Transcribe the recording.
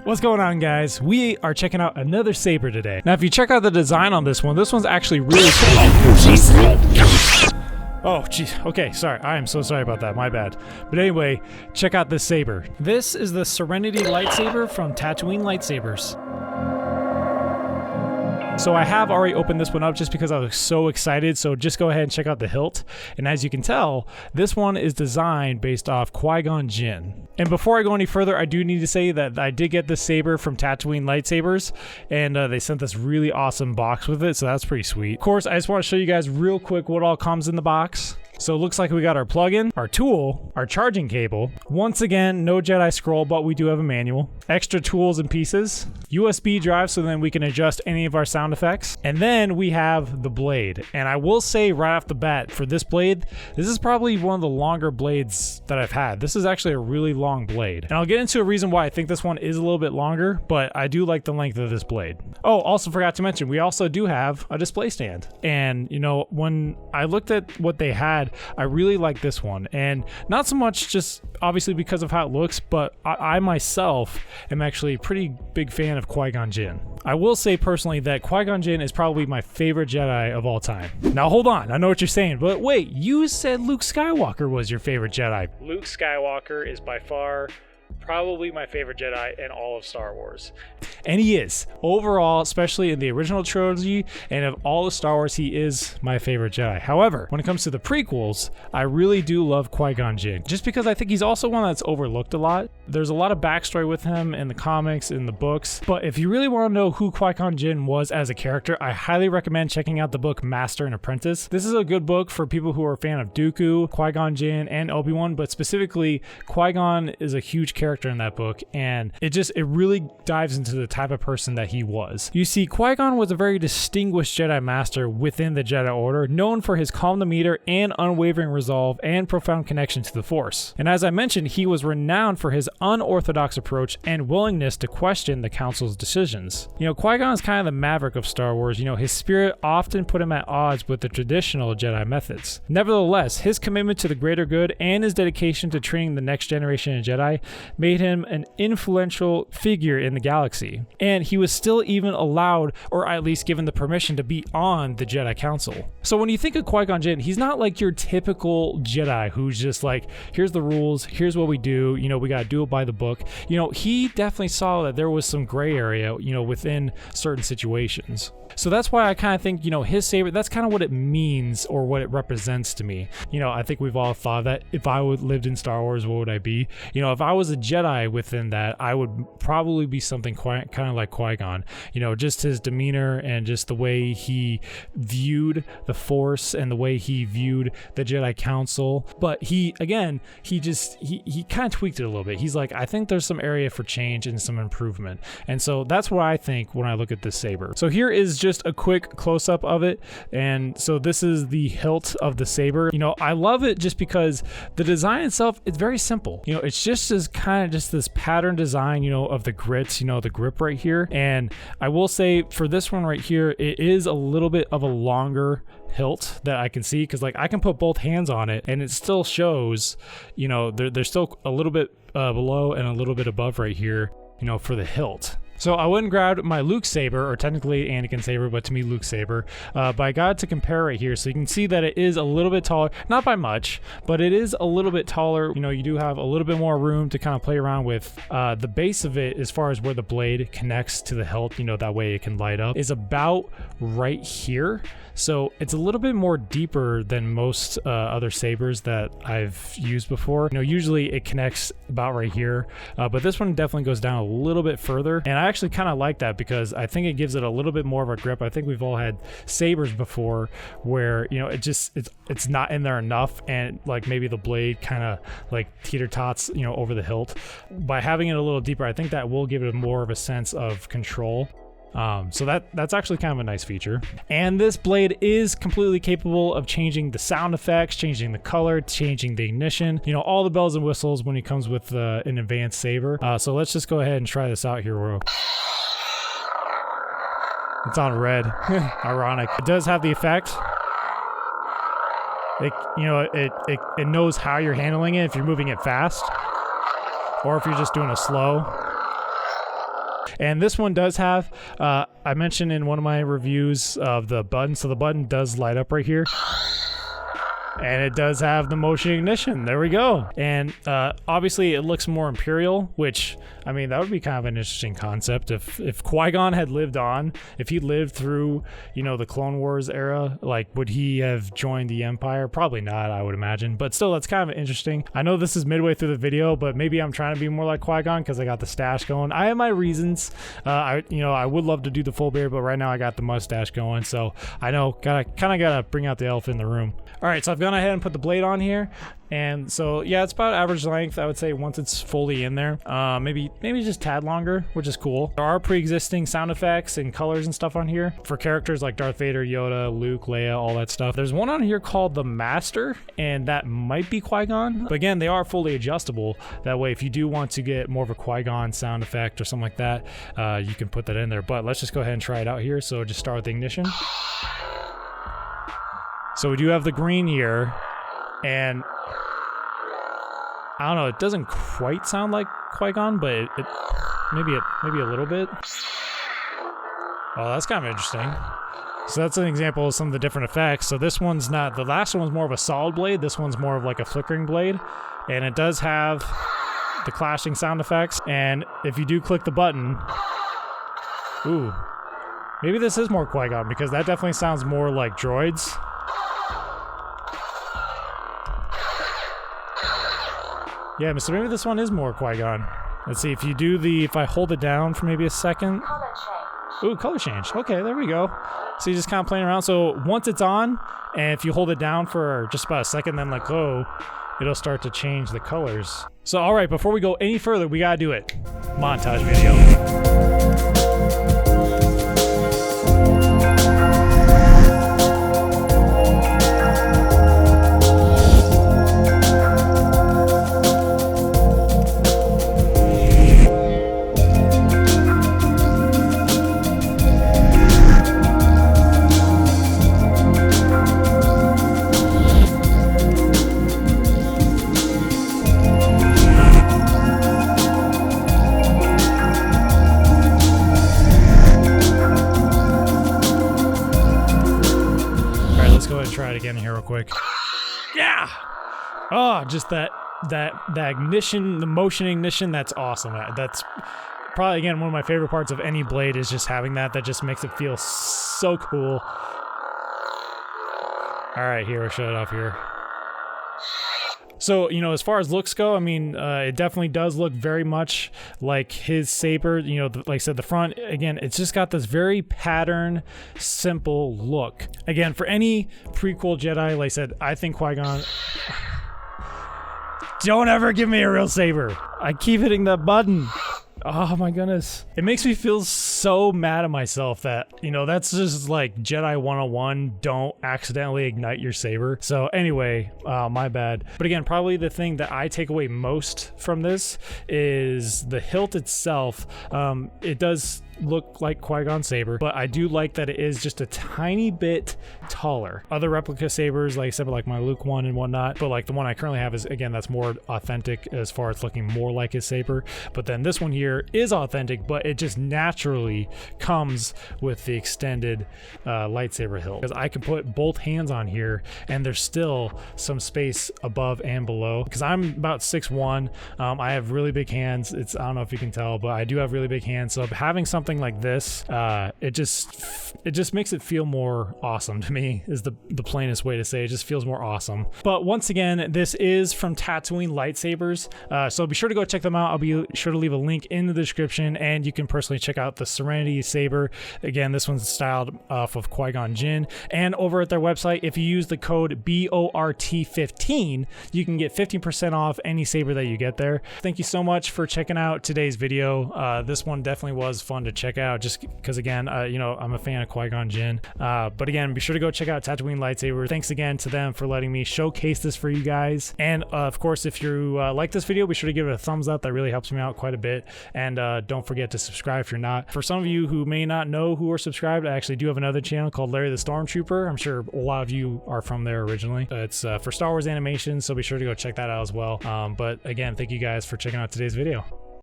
What's going on, guys? We are checking out another saber today. Now, if you check out the design on this one's actually really cool. Oh, jeez. Okay, sorry. I am so sorry about that. My bad. But anyway, check out this saber. This is the Serenity lightsaber from Tatooine Lightsabers. So I have already opened this one up just because I was so excited, so just go ahead and check out the hilt. And as you can tell, this one is designed based off Qui-Gon Jinn. And before I go any further, I do need to say that I did get this saber from Tatooine Lightsabers, and they sent this really awesome box with it, so that's pretty sweet. Of course, I just want to show you guys real quick what all comes in the box. So it looks like we got our plug-in, our tool, our charging cable. Once again, no Jedi scroll, but we do have a manual. Extra tools and pieces. USB drive, so then we can adjust any of our sound effects. And then we have the blade. And I will say right off the bat, for this blade, this is probably one of the longer blades that I've had. This is actually a really long blade. And I'll get into a reason why I think this one is a little bit longer, but I do like the length of this blade. Oh, also forgot to mention, we also do have a display stand. And, you know, when I looked at what they had, I really like this one, and not so much just obviously because of how it looks, but I myself am actually a pretty big fan of Qui-Gon Jinn. I will say personally that Qui-Gon Jinn is probably my favorite Jedi of all time. Now hold on, I know what you're saying, but wait, you said Luke Skywalker was your favorite Jedi. Luke Skywalker is by far probably my favorite Jedi in all of Star Wars. And he is. Overall, especially in the original trilogy and of all of Star Wars, he is my favorite Jedi. However, when it comes to the prequels, I really do love Qui-Gon Jinn, just because I think he's also one that's overlooked a lot. There's a lot of backstory with him in the comics, in the books, but if you really want to know who Qui-Gon Jinn was as a character, I highly recommend checking out the book Master and Apprentice. This is a good book for people who are a fan of Dooku, Qui-Gon Jinn, and Obi-Wan, but specifically, Qui-Gon is a huge character in that book, and it really dives into the type of person that he was. You see, Qui-Gon was a very distinguished Jedi Master within the Jedi Order, known for his calm demeanor and unwavering resolve and profound connection to the Force. And as I mentioned, he was renowned for his unorthodox approach and willingness to question the Council's decisions. You know, Qui-Gon is kind of the maverick of Star Wars. You know, his spirit often put him at odds with the traditional Jedi methods. Nevertheless, his commitment to the greater good and his dedication to training the next generation of Jedi made him an influential figure in the galaxy. And he was still even allowed, or at least given the permission, to be on the Jedi Council. So when you think of Qui-Gon Jinn, he's not like your typical Jedi who's just like, here's the rules, here's what we do, you know, we gotta do it by the book. You know, he definitely saw that there was some gray area, you know, within certain situations. So that's why I kind of think, you know, his saber, that's kind of what it means or what it represents to me. You know, I think we've all thought that if I lived in Star Wars, what would I be? You know, if I was a Jedi within that, I would probably be something kind of like Qui-Gon. You know, just his demeanor and just the way he viewed the Force and the way he viewed the Jedi Council. But he, again, he kind of tweaked it a little bit. He's like, I think there's some area for change and some improvement. And so that's what I think when I look at this saber. So here is just a quick close-up of it, and so this is the hilt of the saber. You know, I love it just because the design itself is very simple. You know, it's just as kind of just this pattern design, you know, of the grits, you know, the grip right here. And I will say for this one right here, it is a little bit of a longer hilt that I can see, because like I can put both hands on it and it still shows, you know, there's still a little bit below and a little bit above right here, you know, for the hilt. So I went and grabbed my Luke saber, or technically Anakin saber, but to me Luke saber, but I got to compare right here, so you can see that it is a little bit taller, not by much, but it is a little bit taller. You know, you do have a little bit more room to kind of play around with. The base of it, as far as where the blade connects to the hilt, you know, that way it can light up, is about right here. So it's a little bit more deeper than most other sabers that I've used before. You know, usually it connects about right here, but this one definitely goes down a little bit further, and I actually kind of like that because I think it gives it a little bit more of a grip. I think we've all had sabers before where, you know, it's not in there enough, and like maybe the blade kind of like teeter-tots, you know, over the hilt. By having it a little deeper, I think that will give it more of a sense of control. So that's actually kind of a nice feature. And this blade is completely capable of changing the sound effects, changing the color, changing the ignition, you know, all the bells and whistles when it comes with an advanced saber. So let's just go ahead and try this out here. It's on red. Ironic. It does have the effect. It knows how you're handling it, if you're moving it fast or if you're just doing a slow. And this one does have, I mentioned in one of my reviews of the button, so the button does light up right here. And it does have the motion ignition. There we go. And obviously it looks more Imperial, which, I mean, that would be kind of an interesting concept. If Qui-Gon had lived on, if he lived through, you know, the Clone Wars era, like, would he have joined the Empire? Probably not, I would imagine. But still, that's kind of interesting. I know this is midway through the video, but maybe I'm trying to be more like Qui-Gon because I got the stash going. I have my reasons. I would love to do the full beard, but right now I got the mustache going. So I know, kind of gotta bring out the elephant in the room. All right, so I've gone ahead and put the blade on here. And so, yeah, it's about average length, I would say, once it's fully in there. Maybe just a tad longer, which is cool. There are pre-existing sound effects and colors and stuff on here for characters like Darth Vader, Yoda, Luke, Leia, all that stuff. There's one on here called the Master, and that might be Qui-Gon. But again, they are fully adjustable. That way, if you do want to get more of a Qui-Gon sound effect or something like that, you can put that in there. But let's just go ahead and try it out here. So just start with the ignition. So we do have the green here, and I don't know, it doesn't quite sound like Qui-Gon, but it maybe a little bit. Oh, that's kind of interesting. So that's an example of some of the different effects. So this one's not, the last one's more of a solid blade, this one's more of like a flickering blade, and it does have the clashing sound effects. And if you do click the button, ooh, maybe this is more Qui-Gon, because that definitely sounds more like droids. Yeah, so maybe this one is more Qui-Gon. Let's see, if I hold it down for maybe a second. Color change. Ooh, color change. Okay, there we go. So you're just kind of playing around. So once it's on, and if you hold it down for just about a second, then let go, it'll start to change the colors. So, all right, before we go any further, we gotta do it. Montage video. Try it again here real quick. Yeah! Oh, just that ignition, the motion ignition, that's awesome. That's probably, again, one of my favorite parts of any blade is just having that. That just makes it feel so cool. All right, here, we'll shut it off here. So, you know, as far as looks go, I mean, it definitely does look very much like his saber. You know, like I said, the front, again, it's just got this very patterned, simple look. Again, for any prequel Jedi, like I said, I think Qui-Gon... Don't ever give me a real saber. I keep hitting that button. Oh my goodness. It makes me feel so mad at myself that, you know, that's just like Jedi 101, don't accidentally ignite your saber. So anyway, my bad. But again, probably the thing that I take away most from this is the hilt itself. It does look like Qui-Gon saber, but I do like that it is just a tiny bit taller. Other replica sabers, like I said, like my Luke one and whatnot, but like the one I currently have is, again, that's more authentic as far as looking more like his saber. But then this one here is authentic, but it just naturally comes with the extended lightsaber hilt, because I can put both hands on here and there's still some space above and below, because I'm about 6'1". I have really big hands. I don't know if you can tell, but I do have really big hands. So having something like this, it just makes it feel more awesome to me, is the plainest way to say it. It just feels more awesome. But once again, this is from Tatooine Lightsabers, so be sure to go check them out. I'll be sure to leave a link in the description, and you can personally check out the Serenity saber. Again, this one's styled off of Qui-Gon Jinn, and over at their website, if you use the code BORT15, you can get 15% off any saber that you get there. Thank you so much for checking out today's video. This one definitely was fun to check out, just because, again, you know, I'm a fan of Qui-Gon Jinn. But again, be sure to go check out Tatooine Lightsaber. Thanks again to them for letting me showcase this for you guys. And of course, if you like this video, be sure to give it a thumbs up. That really helps me out quite a bit. And don't forget to subscribe if you're not. For some of you who may not know who are subscribed, I actually do have another channel called Larry the Stormtrooper. I'm sure a lot of you are from there originally. It's for Star Wars animation, so be sure to go check that out as well. But again, thank you guys for checking out today's video.